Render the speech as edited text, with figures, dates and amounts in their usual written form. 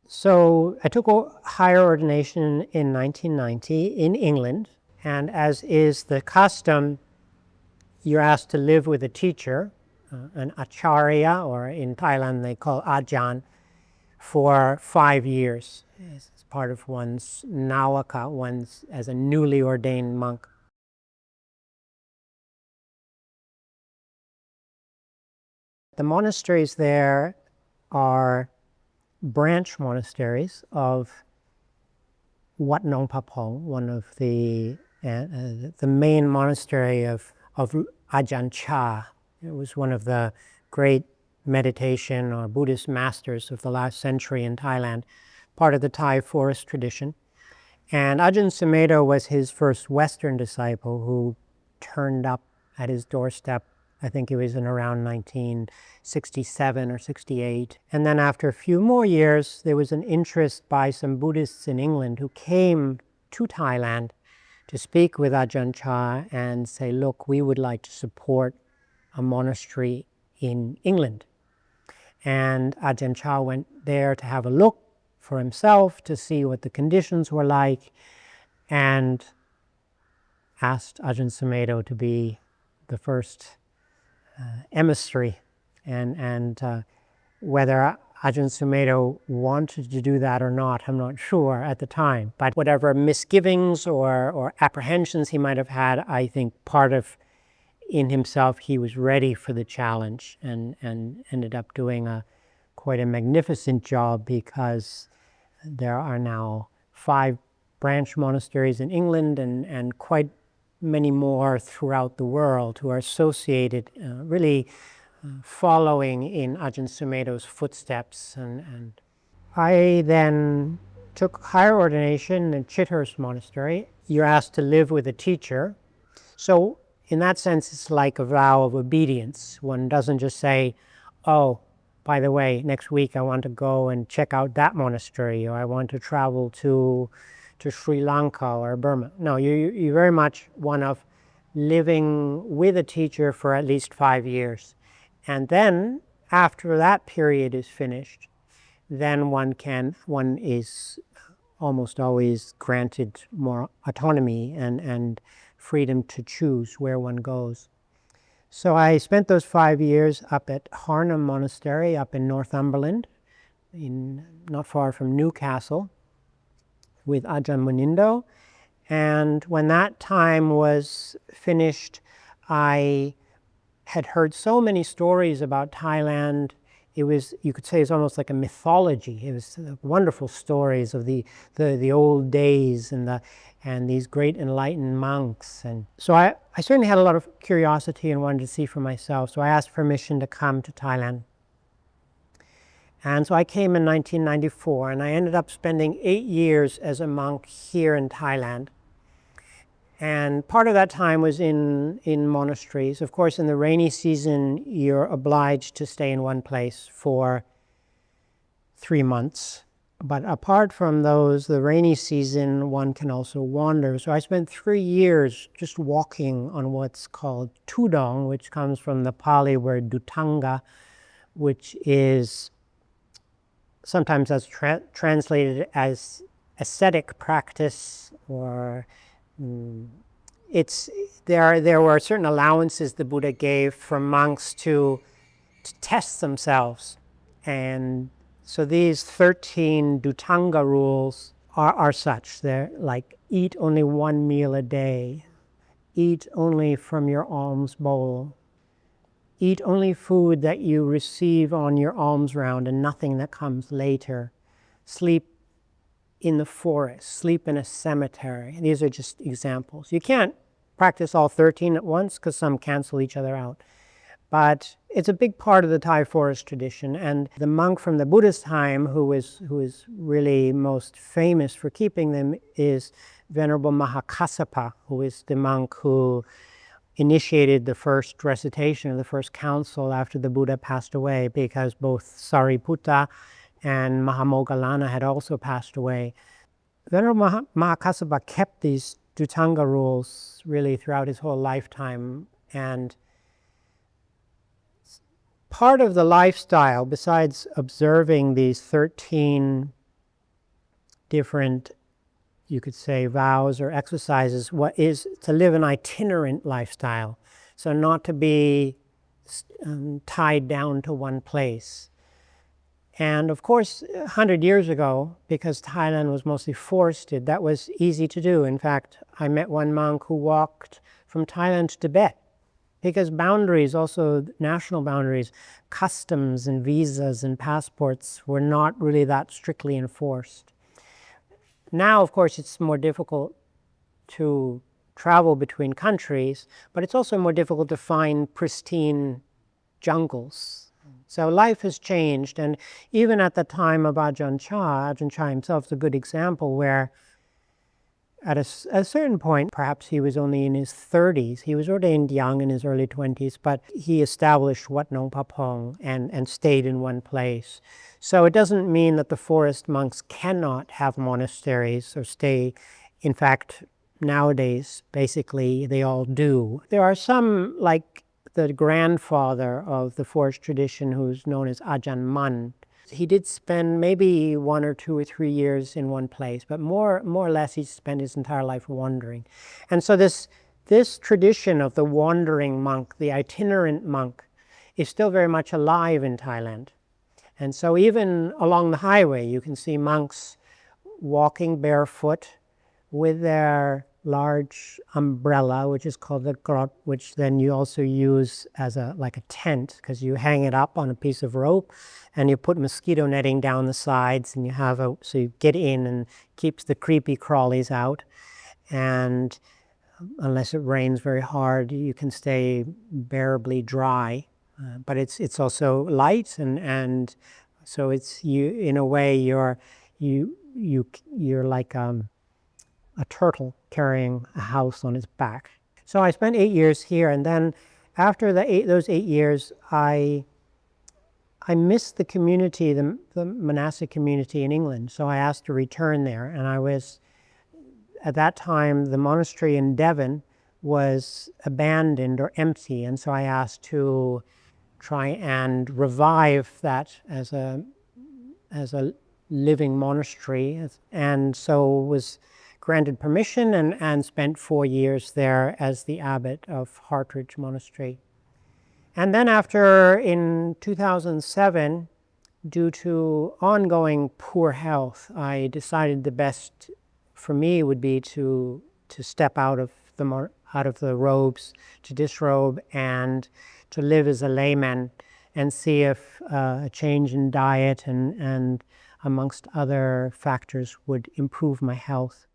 So I took higher ordination in 1990 in England, and as is the custom, you're asked to live with a teacher, an acharya, or in Thailand they call ajahn, for 5 years as part of one's nawaka, one's as a newly ordained monk. The monasteries there are branch monasteries of Wat Nong Papong, one of the main monastery of Ajahn Chah. It was one of the great meditation or Buddhist masters of the last century in Thailand, part of the Thai forest tradition. And Ajahn Sumedho was his first Western disciple who turned up at his doorstep. I think it was in around 1967 or 68. And then after a few more years, there was an interest by some Buddhists in England who came to Thailand to speak with Ajahn Chah and say, look, we would like to support a monastery in England. And Ajahn Chah went there to have a look for himself, to see what the conditions were like, and asked Ajahn Sumedho to be the first emissary. And whether Ajahn Sumedho wanted to do that or not, I'm not sure at the time. But whatever misgivings or apprehensions he might have had, I think part of in himself he was ready for the challenge and ended up doing quite a magnificent job, because there are now 5 branch monasteries in England and quite many more throughout the world who are associated, really following in Ajahn Sumedho's footsteps. And I then took higher ordination in Chithurst Monastery. You're asked to live with a teacher. So in that sense, it's like a vow of obedience. One doesn't just say, oh, by the way, next week I want to go and check out that monastery, or I want to travel to Sri Lanka or Burma. No, you very much one of living with a teacher for at least 5 years. And then after that period is finished, then one is almost always granted more autonomy and freedom to choose where one goes. So I spent those 5 years up at Harnham Monastery up in Northumberland, not far from Newcastle, with Ajahn Munindo. And when that time was finished, I had heard so many stories about Thailand. It was, you could say, it's almost like a mythology. It was wonderful stories of the old days and these great enlightened monks. And so I certainly had a lot of curiosity and wanted to see for myself. So I asked permission to come to Thailand. And so I came in 1994, and I ended up spending 8 years as a monk here in Thailand. And part of that time was in monasteries. Of course, in the rainy season, you're obliged to stay in one place for 3 months. But apart from those, the rainy season, one can also wander. So I spent 3 years just walking on what's called Tudong, which comes from the Pali word Dutanga, which is sometimes that's translated as ascetic practice, or there were certain allowances the Buddha gave for monks to test themselves. And so these 13 Dutanga rules are such. They're like, eat only 1 meal a day, eat only from your alms bowl, eat only food that you receive on your alms round and nothing that comes later, sleep in the forest, sleep in a cemetery. These are just examples. You can't practice all 13 at once because some cancel each other out. But it's a big part of the Thai forest tradition. And the monk from the Buddhist time who is really most famous for keeping them is Venerable Mahakassapa, who is the monk who initiated the first recitation of the first council after the Buddha passed away, because both Sariputta and Mahamoggallana had also passed away. Venerable Mahakassapa kept these Dutanga rules really throughout his whole lifetime, and part of the lifestyle, besides observing these 13 different, you could say, vows or exercises, what is to live an itinerant lifestyle. So not to be tied down to one place. And of course, 100 years ago, because Thailand was mostly forested, that was easy to do. In fact, I met one monk who walked from Thailand to Tibet, because boundaries, also national boundaries, customs and visas and passports were not really that strictly enforced. Now, of course, it's more difficult to travel between countries, but it's also more difficult to find pristine jungles. So life has changed, and even at the time of Ajahn Chah himself is a good example where at a certain point, perhaps he was only in his 30s, he was ordained young in his early 20s, but he established Wat Nong Papong and stayed in one place. So it doesn't mean that the forest monks cannot have monasteries or stay. In fact, nowadays, basically, they all do. There are some, like the grandfather of the forest tradition, who's known as Ajahn Mun. He did spend maybe 1 or 2 or 3 years in one place, but more or less he spent his entire life wandering. And so this tradition of the wandering monk, the itinerant monk, is still very much alive in Thailand. And so even along the highway, you can see monks walking barefoot with their large umbrella, which is called the grot, which then you also use as like a tent, because you hang it up on a piece of rope and you put mosquito netting down the sides, and you have so you get in and keeps the creepy crawlies out. And unless it rains very hard, you can stay bearably dry. But it's also light, and so it's in a way you're like a turtle carrying a house on its back. So I spent 8 years here, and then after those 8 years, I missed the community, the monastic community in England. So I asked to return there, and I was, at that time, the monastery in Devon was abandoned or empty, and so I asked to try and revive that as a living monastery, and so was granted permission and spent 4 years there as the abbot of Hartridge Monastery. And then in 2007, due to ongoing poor health, I decided the best for me would be to step out of the robes, to disrobe, and to live as a layman, and see if a change in diet and amongst other factors would improve my health.